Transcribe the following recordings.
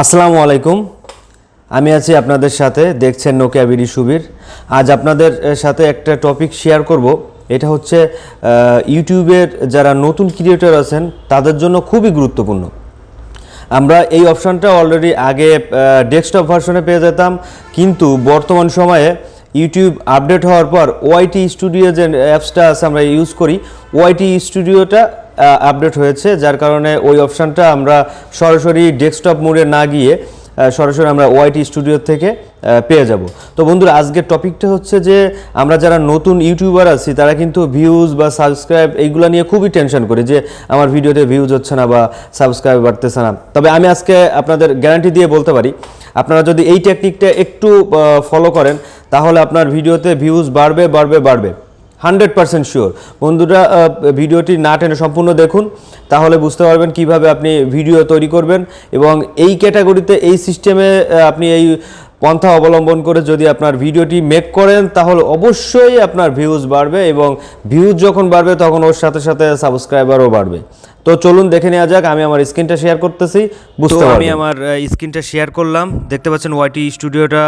আসসালামু আলাইকুম। আমি আছি আপনাদের সাথে, দেখছেন নোকিয়া বিডি সুবীর। আজ আপনাদের সাথে একটা টপিক শেয়ার করব। এটা হচ্ছে ইউটিউবের যারা নতুন ক্রিয়েটর আছেন তাদের জন্য খুবই গুরুত্বপূর্ণ। আমরা এই অপশানটা অলরেডি আগে ডেস্কটপ ভার্সনে পেয়ে যেতাম, কিন্তু বর্তমান সময়ে ইউটিউব আপডেট হওয়ার পর ওআইটি স্টুডিও যে অ্যাপসটা আছে আমরা ইউজ করি, ওআইটি স্টুডিওটা আপডেট হয়েছে, যার কারণে ওই অপশানটা আমরা সরাসরি ডেস্কটপ মোডে না গিয়ে সরাসরি আমরা ওআইটি স্টুডিও থেকে পেয়ে যাব। তো বন্ধুরা, আজকের টপিকটা হচ্ছে যে আমরা যারা নতুন ইউটিউবার আছি তারা কিন্তু ভিউজ বা সাবস্ক্রাইব এইগুলো নিয়ে খুবই টেনশন করি যে আমার ভিডিওতে ভিউজ হচ্ছে না বা সাবস্ক্রাইব বাড়তেছে না। তবে আমি আজকে আপনাদের গ্যারান্টি দিয়ে বলতে পারি, আপনারা যদি এই টেকনিকটা একটু ফলো করেন তাহলে আপনার ভিডিওতে ভিউজ বাড়বে বাড়বে বাড়বে 100% শিওর। বন্ধুরা, ভিডিওটি না টেনে সম্পূর্ণ দেখুন, তাহলে বুঝতে পারবেন কিভাবে আপনি ভিডিও তৈরি করবেন। এবং এই ক্যাটাগরিতে এই সিস্টেমে আপনি এই পন্থা অবলম্বন করে যদি আপনার ভিডিওটি মেক করেন তাহলে অবশ্যই আপনার ভিউজ বাড়বে, এবং ভিউজ যখন বাড়বে তখন ওর সাথে সাথে সাবস্ক্রাইবারও বাড়বে। তো চলুন দেখে নেওয়া যাক। আমি আমার স্ক্রিনটা শেয়ার করতেছি, বুঝতে পারবেন। আমি আমার স্ক্রিনটা শেয়ার করলাম, দেখতে পাচ্ছেন ওআইটি স্টুডিওটা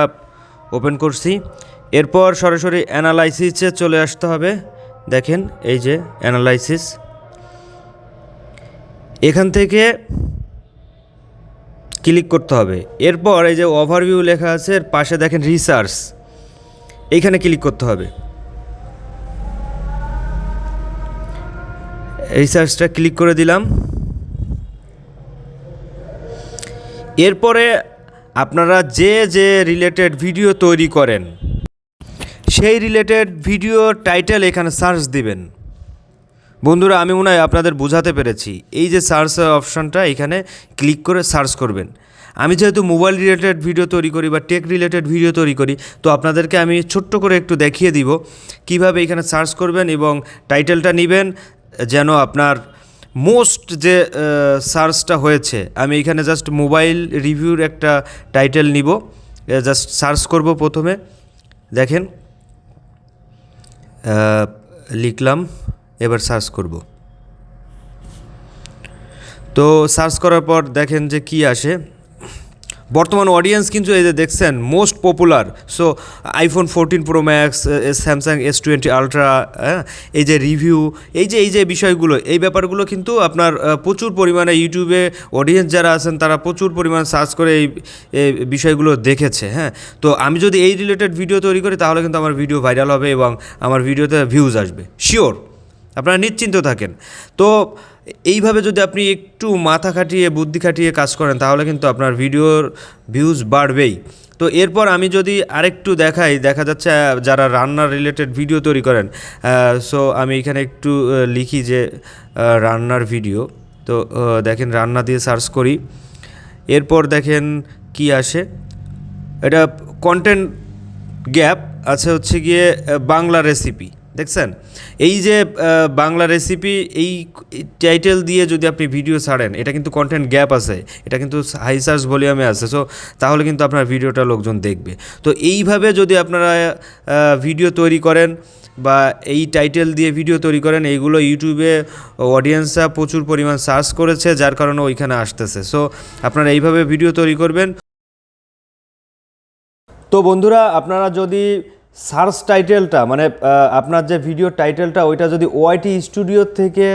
ওপেন করছি। এরপর সরাসরি অ্যানালাইসিসে চলে আসতে হবে। দেখেন এই যে অ্যানালাইসিস, এখান থেকে ক্লিক করতে হবে। এরপর এই যে ওভারভিউ লেখা আছে, এর পাশে দেখেন রিসার্চ, এইখানে ক্লিক করতে হবে। রিসার্চটা ক্লিক করে দিলাম। এরপরে আপনারা যে যে রিলেটেড ভিডিও তৈরি করেন সেই রিলেটেড ভিডিও টাইটেল এখানে সার্চ দিবেন। বন্ধুরা, আমি মনে হয় আপনাদের বোঝাতে পেরেছি। এই যে সার্চ অপশানটা, এখানে ক্লিক করে সার্চ করবেন। আমি যেহেতু মোবাইল রিলেটেড ভিডিও তৈরি করি বা টেক রিলেটেড ভিডিও তৈরি করি, তো আপনাদেরকে আমি ছোট্ট করে একটু দেখিয়ে দিব কিভাবে এখানে সার্চ করবেন এবং টাইটেলটা নেবেন যেন আপনার মোস্ট যে সার্চটা হয়েছে। আমি এখানে জাস্ট মোবাইল রিভিউর একটা টাইটেল নিব, জাস্ট সার্চ করব। প্রথমে দেখেন লিখলাম, এবার সার্চ করব। তো সার্চ করার পর দেখেন যে কি আসে। বর্তমান অডিয়েন্স কিন্তু এই যে দেখছেন most popular, so iPhone 14 pro max, Samsung S20 ultra, এই যে রিভিউ, এই যে বিষয়গুলো, এই ব্যাপারগুলো কিন্তু আপনার প্রচুর পরিমাণে ইউটিউবে অডিয়েন্স যারা আছেন তারা প্রচুর পরিমাণে সার্চ করে এই বিষয়গুলো দেখেছে। তো আমি যদি এই রিলেটেড ভিডিও তৈরি করি তাহলে কিন্তু আমার ভিডিও ভাইরাল হবে এবং আমার ভিডিওতে ভিউজ আসবে শিওর, আপনারা নিশ্চিন্ত থাকেন। তো এইভাবে যদি আপনি একটু মাথা খাটিয়ে বুদ্ধি খাটিয়ে কাজ করেন তাহলে কিন্তু আপনার ভিডিওর ভিউজ বাড়বেই। তো এরপর আমি যদি আরেকটু দেখাই, দেখা যাচ্ছে যারা রান্নার রিলেটেড ভিডিও তৈরি করেন, সো আমি এখানে একটু লিখি যে রান্নার ভিডিও। তো দেখেন রান্না দিয়ে সার্চ করি। এরপর দেখেন কি আসে, এটা কন্টেন্ট গ্যাপ আছে, হচ্ছে গিয়ে বাংলা রেসিপি। দেখছেন এই যে বাংলা রেসিপি, এই টাইটেল দিয়ে যদি আপনি ভিডিও ছাড়েন, এটা কিন্তু কন্টেন্ট গ্যাপ আছে, এটা কিন্তু হাই সার্চ ভলিউমে আছে, সো তাহলে কিন্তু আপনার ভিডিওটা লোকজন দেখবে। তো এইভাবে যদি আপনারা ভিডিও তৈরি করেন বা এই টাইটেল দিয়ে ভিডিও তৈরি করেন, এইগুলো ইউটিউবে অডিয়েন্সরা প্রচুর পরিমাণ সার্চ করেছে, যার কারণে ওইখানে আসতেছে। সো আপনারা এইভাবে ভিডিও তৈরি করবেন। তো বন্ধুরা, আপনারা যদি সার্চ টাইটেলটা মানে আপনার যে ভিডিও টাইটেলটা ওইটা যদি ওআইটি স্টুডিও থেকে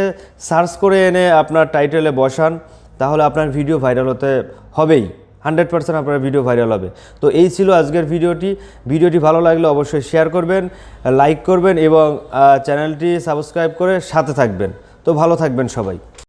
সার্চ করে এনে আপনার টাইটেলে বসান তাহলে আপনার ভিডিও ভাইরাল হতে হবেই, 100% আপনার ভিডিও ভাইরাল হবে। তো এই ছিল আজকের ভিডিওটি ভালো লাগলে অবশ্যই শেয়ার করবেন, লাইক করবেন এবং চ্যানেলটি সাবস্ক্রাইব করে সাথে থাকবেন। তো ভালো থাকবেন সবাই।